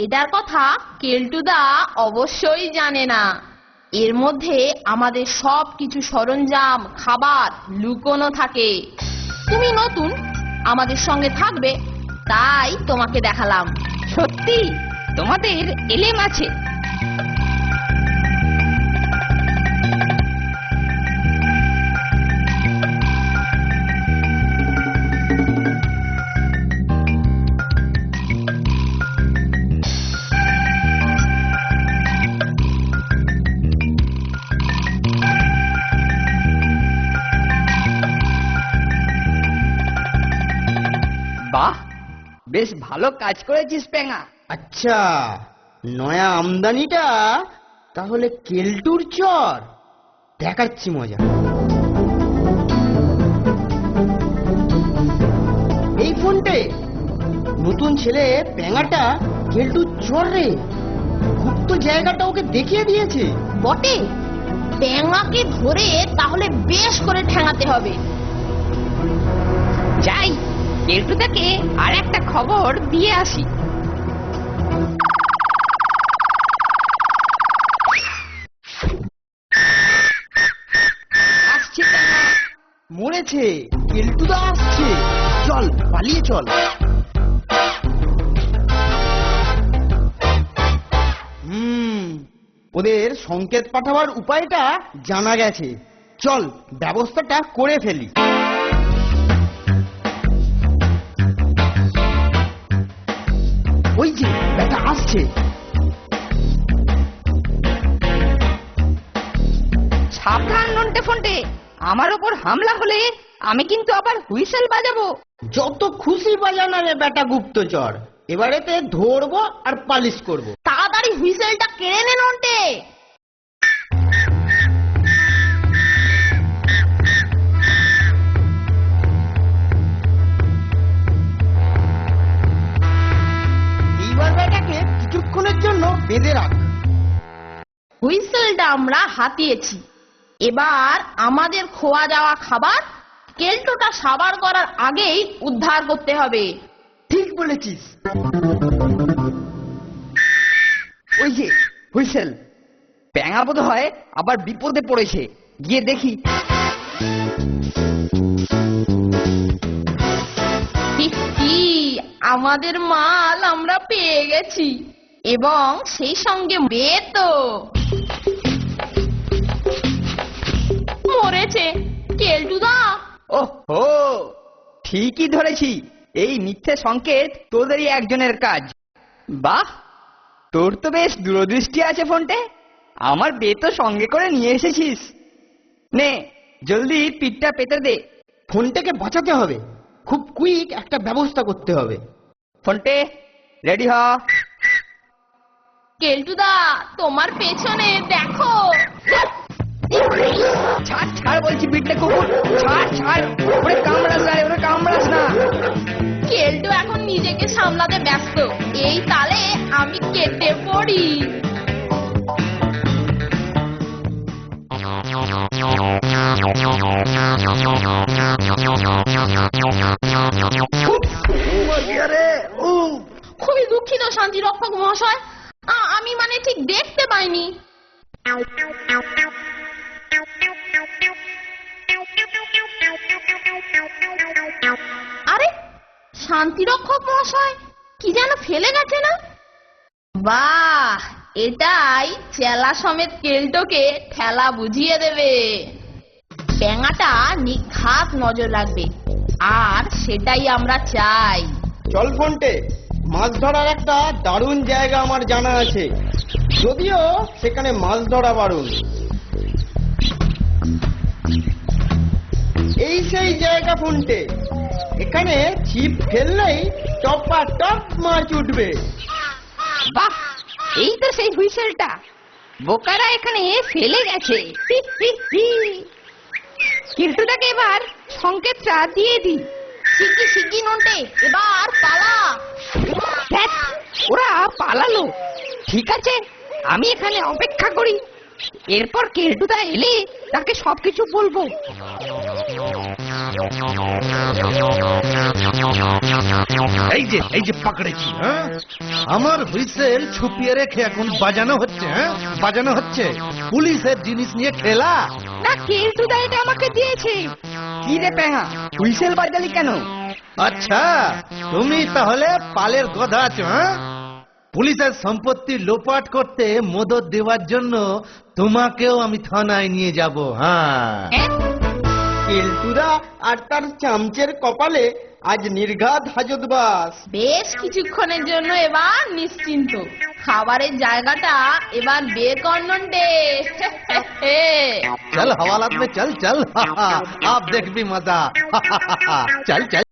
এটার কথা কেলটুদা অবশ্যই জানে না। এর মধ্যে আমাদের সবকিছু সরঞ্জাম খাবার লুকোনো থাকে। তুমি নতুন, আমাদের সঙ্গে থাকবে, তাই তোমাকে দেখালাম। সত্যি তোমাদের এলেম আছে। বাহ, বেশ ভালো কাজ করেছিস পেঙা। আচ্ছা, নয়া আমদানিটা তাহলে কেলটুর চর। দেখাচ্ছি মজা। এই ফোনটে নতুন ছেলে পেঙাটা কেলটুর চর রে। গুপ্ত জায়গাটা ওকে দেখিয়ে দিয়েছে। বটে, ট্যাঙাকে ধরে তাহলে বেশ করে ঠ্যাঙাতে হবে। যাই, কেলটুদাকে আর একটা খবর দিয়ে আসি। আসছে পেঙা। মরেছে, কেলটুদা আসছে। চল পালিয়ে চল। ওদের সংকেত পাঠাবার উপায়টা জানা গেছে। চল ব্যবস্থাটা করে ফেলি। ওই যে ব্যাটা আসছে। সাবধান নন্টে ফন্টে, আমার ওপর হামলা হলে আমি কিন্তু আবার হুইসেল বাজাবো। যত খুশি বাজানা রে ব্যাটা গুপ্তচর। এবারেতে ধরবো আর পালিশ করব। তাড়াতাড়ি হুইসেলটা কেড়ে নে নন্টে। এইবার ব্যাটাকে কিছুক্ষণের জন্য বেঁধে রাখ। হুইসেলটা আমরা হাতিয়েছি। এবার আমাদের খোয়া যাওয়া খাবার কেলটুটা সাবার করার আগেই উদ্ধার করতে হবে। ঠিক বলেছিস। ওই যে হুইসেল। পেঙা বোধ হয় আবার বিপদে পড়েছে, গিয়ে দেখি। হি, আমাদের মাল আমরা পেয়ে গেছি, এবং সেই সঙ্গে বেতো মরেছে। কেলটুদা, ওহো, ঠিকই ধরেছি। এই মিথ্যে সংকেত তোদেরই একজনের কাজ। বাহ, তোর তো বেশ দূরদৃষ্টি আছে ফোনটে। আমার বেতো সঙ্গে করে নিয়ে এসেছিস। নে, জলদি পিঠটা পেতে দে। ফোনটাকে বাঁচাতে হবে। খুব কুইক একটা ব্যবস্থা করতে হবে। ফোনটে রেডি হ। কেলটুদা, তোমার পেছনে দেখো। ছাড় ছাড় বলছি, পিঠটা কুকুর। ছাড় ছাড়, ওরে কামড়াস না রে, ওরে কামড়াস না। কেলটু এখন নিজেকে সামলাতে ব্যস্ত। এই তালে আমি কেটে পড়ি। খুবই দুঃখিত শান্তি রক্ষক মহাশয়, আমি মানে ঠিক দেখতে পাইনি। আরে শান্তি রক্ষক মহাশয় কি যেন ফেলে গেছে না? বাহ, এটাই চেলা সমেত কেলটোকে ঠেলা বুঝিয়ে দেবে। ট্যাঙাটা নিঘাত নজর রাখবে, আর সেটাই আমরা চাই। চল ফোনটে, মাছ ধরার একটা দারুণ জায়গা আমার জানা আছে, যদিও সেখানে মাছ ধরা বারণ। এই সেই জায়গা ফোনটে, এখানে ছিপ ফেললেই টপা টপ মাছ উঠবে। বাহ, এই তো সেই হুইসেলটা বোকারা এখানে ফেলে গেছে। কেলটুদাকে এবার সংকেতটা দিয়ে দিই। শিগগির শিগগির নন্টে, এবার পালা। ধ্যাৎ, ওরা পালালো। ঠিক আছে, আমি এখানে অপেক্ষা করি। এরপর কেলটুদা এলে তাকে সবকিছু বলবো। এই যে পাকড়েছি, হ্যাঁ? আমার হুইসেল ছুপিয়ে রেখে এখন বাজানো হচ্ছে, হ্যাঁ? বাজানো হচ্ছে পুলিশের জিনিস নিয়ে খেলা। না, কেলটুদা এটা আমাকে দিয়েছে। কি রে পেহা, হুইসেল বাজালি কেন? আচ্ছা, তুমি তাহলে পালের গধা আছো, হ্যাঁ? পুলিশের সম্পত্তি লোপাট করতে মদত দেওয়ার জন্য তোমাকেও আমি থানায় নিয়ে যাব। হ্যাঁ, কেলটুদা আর তার চামচের কপালে আজ নির্ঘাত হাজতবাস। বেশ কিছুক্ষণের জন্য এবার নিশ্চিন্ত। খাবারের জায়গাটা এবার বের কর নন্টে। চল হওয়ালাত মে চল চল, আপ দেখবি মজা। চল চল